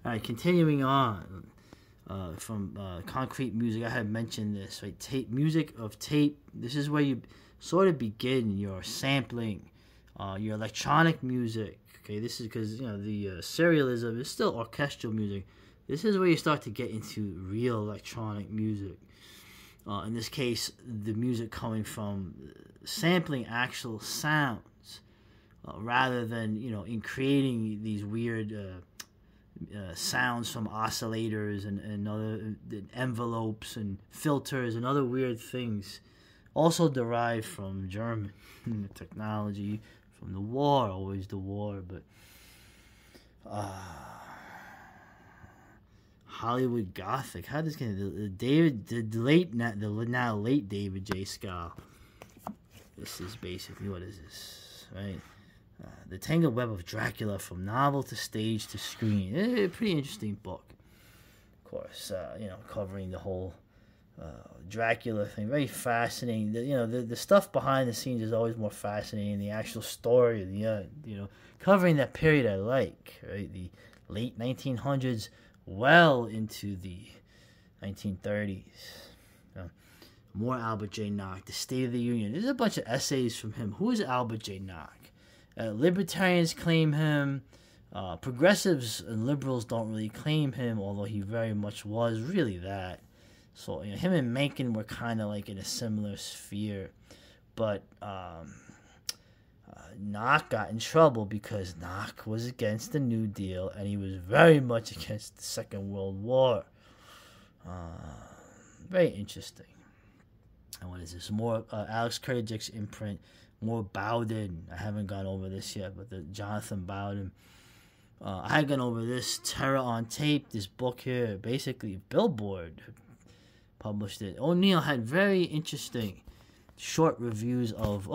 All right, continuing on from concrete music. I had mentioned this, right? Tape music of tape. This is where you sort of begin your sampling, your electronic music. Okay, this is because the serialism is still orchestral music. This is where you start to get into real electronic music. In this case, the music coming from sampling actual sounds rather than in creating these weird sounds from oscillators and other envelopes and filters and other weird things, also derived from German technology, from the war, always the war. But Hollywood Gothic, how this get the now late David J. Skal. This is basically, what is this, right? The Tangled Web of Dracula, from novel to stage to screen. A pretty interesting book, of course. Covering the whole Dracula thing. Very fascinating. The stuff behind the scenes is always more fascinating. The actual story, covering that period I like, right? The late 1900s, well into the 1930s. More Albert J. Nock. The State of the Union. There's a bunch of essays from him. Who is Albert J. Nock? Libertarians claim him. Progressives and liberals don't really claim him, although he very much was really that. So him and Mencken were kind of like in a similar sphere. But Nock got in trouble because Nock was against the New Deal, and he was very much against the Second World War. Very interesting. And what is this? More Alex Kurdic's imprint. More Bowden. I haven't gone over this yet, but the Jonathan Bowden. I had gone over this, Terror on Tape, this book here. Basically, Billboard published it. O'Neill had very interesting short reviews of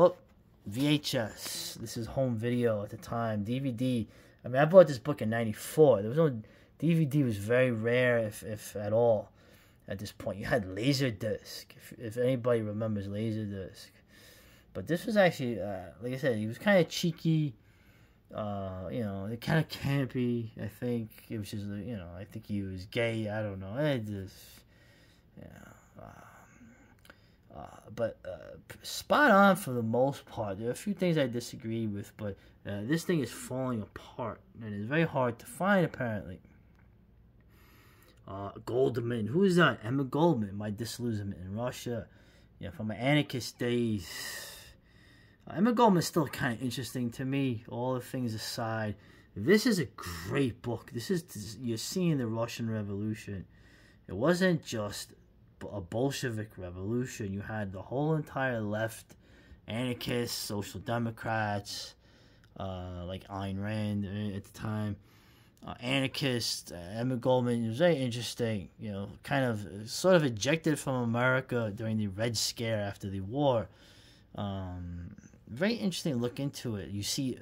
VHS. This is home video at the time. DVD. I mean, I bought this book in '94. There was no DVD. Was very rare, if at all, at this point. You had Laserdisc. If anybody remembers Laserdisc. But this was actually, like I said, he was kind of cheeky, kind of campy. I think it was just, I think he was gay. I don't know. But spot on for the most part. There are a few things I disagree with, but this thing is falling apart, and it's very hard to find, apparently. Goldman. Who is that? Emma Goldman. My Disillusionment in Russia. From my anarchist days. Emma Goldman is still kind of interesting to me, all the things aside. This is a great book. You're seeing the Russian Revolution. It wasn't just a Bolshevik revolution. You had the whole entire left, anarchists, social democrats, like Ayn Rand at the time, anarchists. Emma Goldman was very interesting. Kind of sort of ejected from America during the Red Scare after the war. Very interesting look into it. You see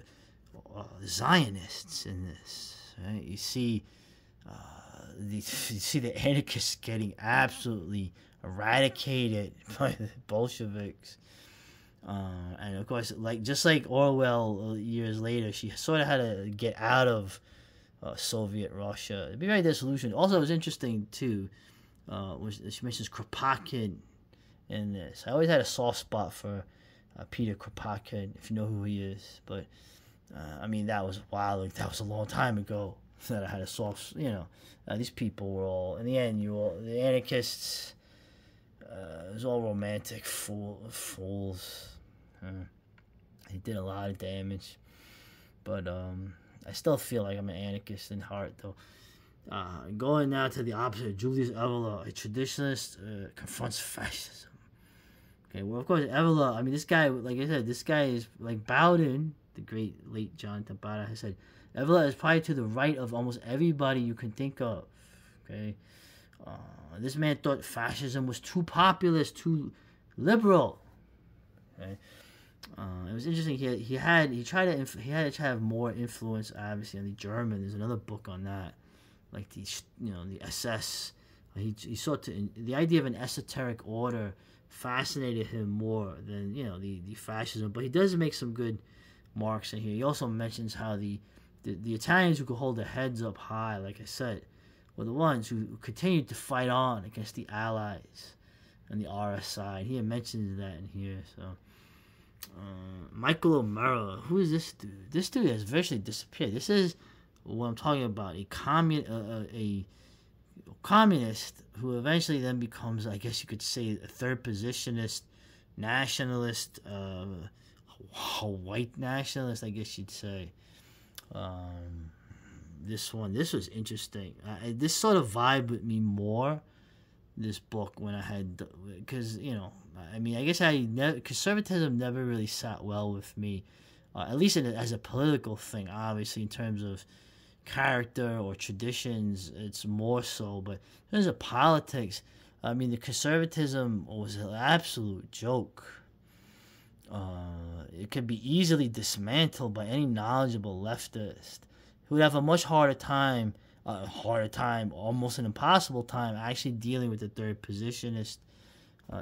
Zionists in this, right? You see the anarchists getting absolutely eradicated by the Bolsheviks. And of course, just like Orwell years later, she sort of had to get out of Soviet Russia. It'd be very disillusioned. Also, it was interesting too. She mentions Kropotkin in this. I always had a soft spot for Peter Kropotkin, if you know who he is. But that was wild. That was a long time ago that I had a soft. These people were all, in the end, the anarchists. It was all romantic fools. They did a lot of damage, but I still feel like I'm an anarchist in heart, though. Going now to the opposite, Julius Evola, a traditionalist, confronts fascism. Okay, well, of course, Evola, this guy, like I said, this guy is like Bowden, the great late Jonathan Bowden has said, Evola is probably to the right of almost everybody you can think of. Okay, this man thought fascism was too populist, too liberal. Okay, it was interesting. He had to have more influence, obviously, on the German. There's another book on that, like the SS. He sought to the idea of an esoteric order fascinated him more than the fascism. But he does make some good marks in here. He also mentions how the the Italians who could hold their heads up high, like I said, were the ones who continued to fight on against the Allies and the RSI. He mentions that in here. So, Michael O'Mara, who is this dude? This dude has virtually disappeared. This is what I'm talking about, a communist who eventually then becomes, I guess you could say, a third positionist, nationalist, white nationalist, I guess you'd say. This was interesting. This sort of vibe with me more, this book, when I had, because, you know, I mean, I guess conservatism never really sat well with me, at least as a political thing, obviously, in terms of character or traditions, it's more so, but in terms of politics, I mean, the conservatism was an absolute joke. It could be easily dismantled by any knowledgeable leftist who would have a much harder time, almost an impossible time, actually dealing with the third positionist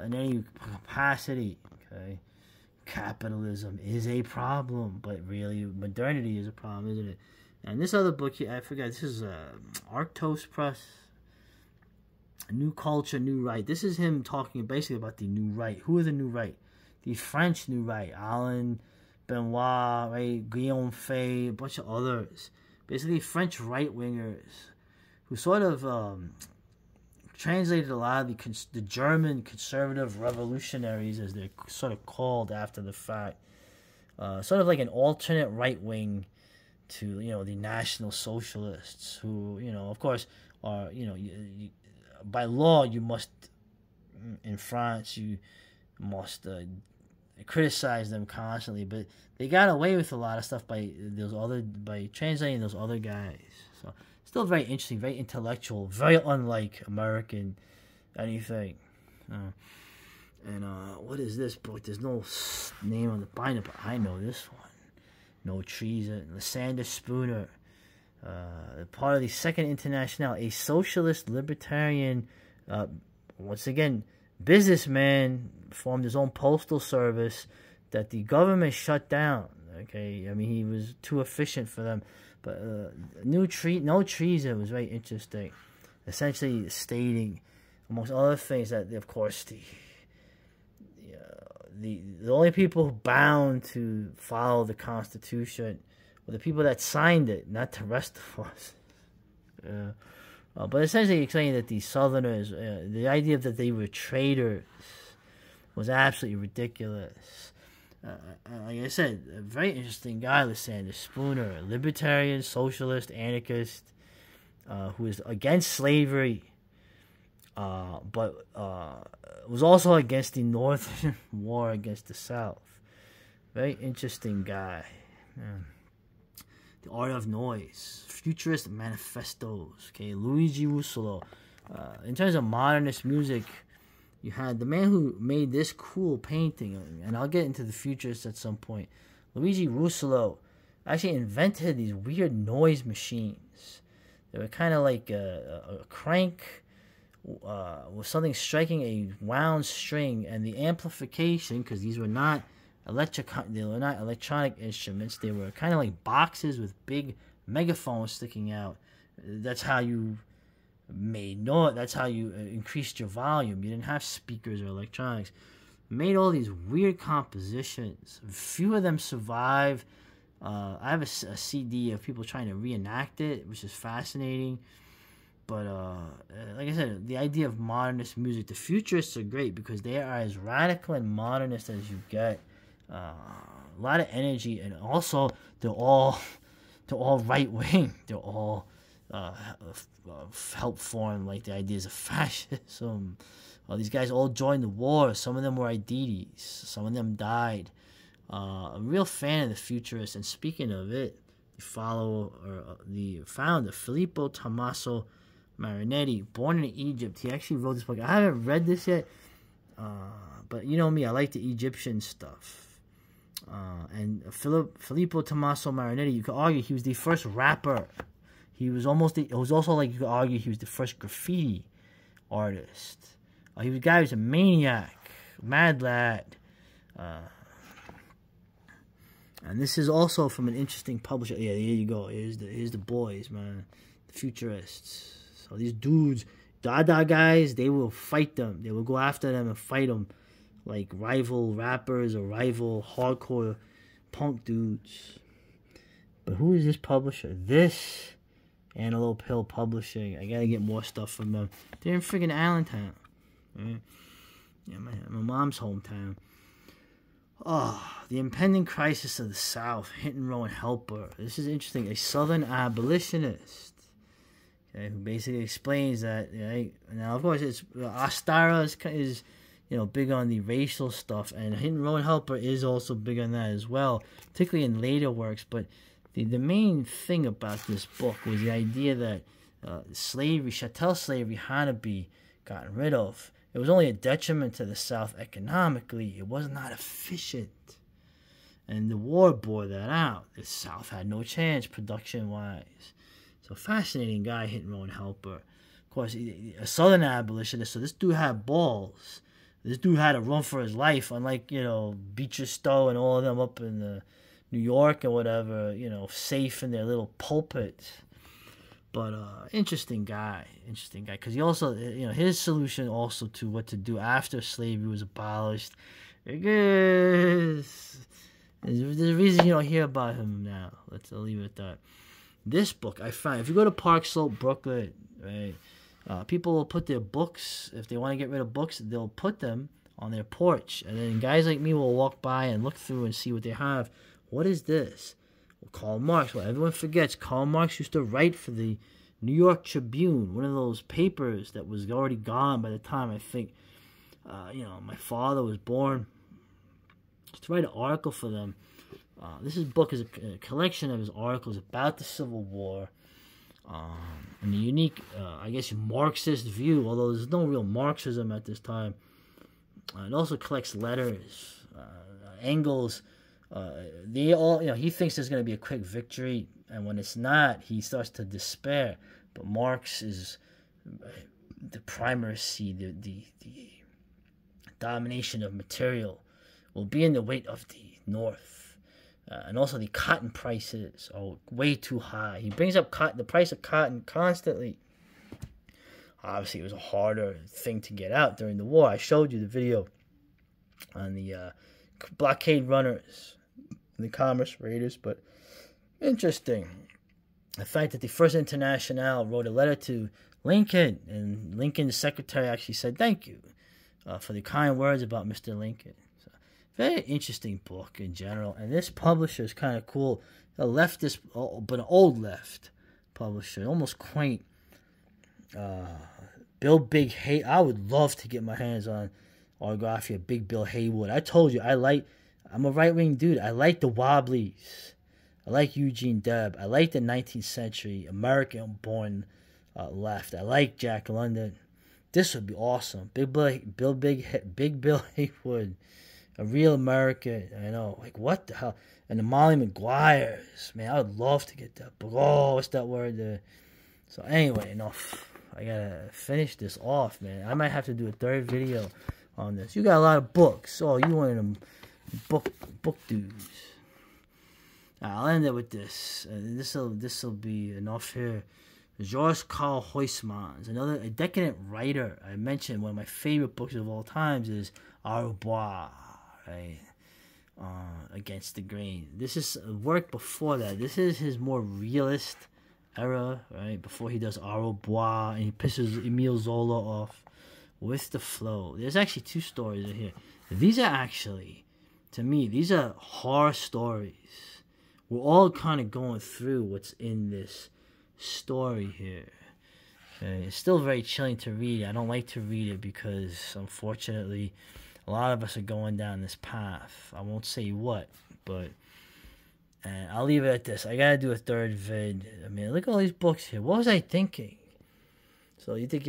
in any capacity. Okay, capitalism is a problem, but really modernity is a problem, isn't it? And this other book here, I forgot, this is Arctos Press, New Culture, New Right. This is him talking basically about the New Right. Who are the New Right? The French New Right. Alain Benoit, right? Guillaume Fay, a bunch of others. Basically French right-wingers who sort of translated a lot of the German conservative revolutionaries, as they're sort of called after the fact. Sort of like an alternate right-wing to, you know, the National Socialists, who, you know, of course, are, you know, by law you must, in France, you must criticize them constantly, but they got away with a lot of stuff by translating those other guys. So still very interesting, very intellectual, very unlike American anything. And what is this book? There's no name on the binder, but I know this one. No Treason. Lysander Spooner, part of the Second International, a socialist libertarian, once again, businessman, formed his own postal service that the government shut down. Okay, I mean, he was too efficient for them. But No Treason was very interesting, essentially stating, amongst other things, that of course the only people bound to follow the Constitution were the people that signed it, not the rest of us. But essentially explaining that the Southerners, the idea that they were traitors was absolutely ridiculous. Like I said, a very interesting guy, Lysander Spooner, a libertarian, socialist, anarchist, who is against slavery, but was also against the Northern War against the South. Very interesting guy. The Art of Noise, Futurist Manifestos. Okay, Luigi Russolo. In terms of modernist music, you had the man who made this cool painting, and I'll get into the futurists at some point. Luigi Russolo actually invented these weird noise machines. They were kind of like a crank with something striking a wound string, and the amplification, because these were not electronic instruments. They were kind of like boxes with big megaphones sticking out. That's how you made noise. That's how you increased your volume. You didn't have speakers or electronics. Made all these weird compositions. Few of them survive. I have a CD of people trying to reenact it, which is fascinating. But like I said, the idea of modernist music, the futurists are great because they are as radical and modernist as you get. A lot of energy, and also they're all right wing. They're all help form like the ideas of fascism. These guys all joined the war. Some of them were IDs. Some of them died. A real fan of the futurists. And speaking of it, the founder, Filippo Tommaso Marinetti, born in Egypt. He actually wrote this book. I haven't read this yet, but you know me, I like the Egyptian stuff. And Filippo Tommaso Marinetti, you could argue he was the first rapper. He was also like, you could argue he was the first graffiti artist. He was a guy who was a maniac, mad lad. And this is also from an interesting publisher. Yeah, here you go. Here's the boys, man. The futurists. So these dudes, Dada guys, they will fight them. They will go after them and fight them like rival rappers or rival hardcore punk dudes. But who is this publisher? This Antelope Hill Publishing. I gotta get more stuff from them. They're in friggin' Allentown. Right? Yeah, my mom's hometown. Oh, the impending crisis of the South. Hinton Rowan Helper. This is interesting. A Southern abolitionist. Okay, who basically explains that. Right? Now, of course, it's Ostara is big on the racial stuff, and Hinton Rowan Helper is also big on that as well, particularly in later works. But the main thing about this book was the idea that slavery, chattel slavery, had to be gotten rid of. It was only a detriment to the South economically. It was not efficient. And the war bore that out. The South had no chance production-wise. So fascinating guy, Hinton Rowan Helper. Of course, a Southern abolitionist, so this dude had balls. This dude had a run for his life, unlike, Beecher Stowe and all of them up in New York and whatever, safe in their little pulpits. But interesting guy, because he also, his solution also to what to do after slavery was abolished. There's a reason you don't hear about him now. I'll leave it at that. This book, I find, if you go to Park Slope, Brooklyn, right, people will put their books, if they want to get rid of books, they'll put them on their porch. And then guys like me will walk by and look through and see what they have. What is this? Well, Karl Marx. Well, everyone forgets Karl Marx used to write for the New York Tribune, one of those papers that was already gone by the time I think, my father was born. Just to write an article for them. This book is a collection of his articles about the Civil War, and the unique, Marxist view, although there's no real Marxism at this time. It also collects letters, Engels. They all, he thinks there's going to be a quick victory, and when it's not, he starts to despair. But Marx is the primacy, the domination of material will be in the weight of the North, and also the cotton prices are way too high. He brings up the price of cotton constantly. Obviously, it was a harder thing to get out during the war. I showed you the video on the blockade runners, the commerce raiders, but interesting. The fact that the First International wrote a letter to Lincoln, and Lincoln's secretary actually said thank you for the kind words about Mr. Lincoln. So, very interesting book in general, and this publisher is kind of cool. A leftist, but an old left publisher, almost quaint. Bill Big Hay. I would love to get my hands on autography of Big Bill Haywood. I told you, I'm a right-wing dude. I like the Wobblies. I like Eugene Deb. I like the 19th century American-born left. I like Jack London. This would be awesome. Big Bill Haywood, a real American. I know, like what the hell? And the Molly Maguires. Man, I would love to get that book. Oh, what's that word? So anyway, enough. I gotta finish this off, man. I might have to do a third video on this. You got a lot of books. Oh, you one of them book dudes. I'll end it with this. This'll be enough here. Georges Karl Huysmans, a decadent writer. I mentioned one of my favorite books of all times is Au revoir, right? Against the Grain. This is a work before that. This is his more realist era, right? Before he does Au revoir and he pisses Emile Zola off with the flow. There's actually two stories in here. These are actually, to me, these are horror stories. We're all kind of going through what's in this story here. Okay? It's still very chilling to read. I don't like to read it because, unfortunately, a lot of us are going down this path. I won't say what, but I'll leave it at this. I gotta do a third vid. I mean, look at all these books here. What was I thinking? So you think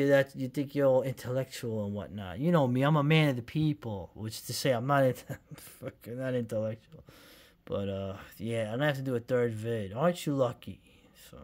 you're all intellectual and whatnot. You know me, I'm a man of the people, which is to say I'm not not intellectual. But yeah, I'm gonna have to do a third vid. Aren't you lucky? So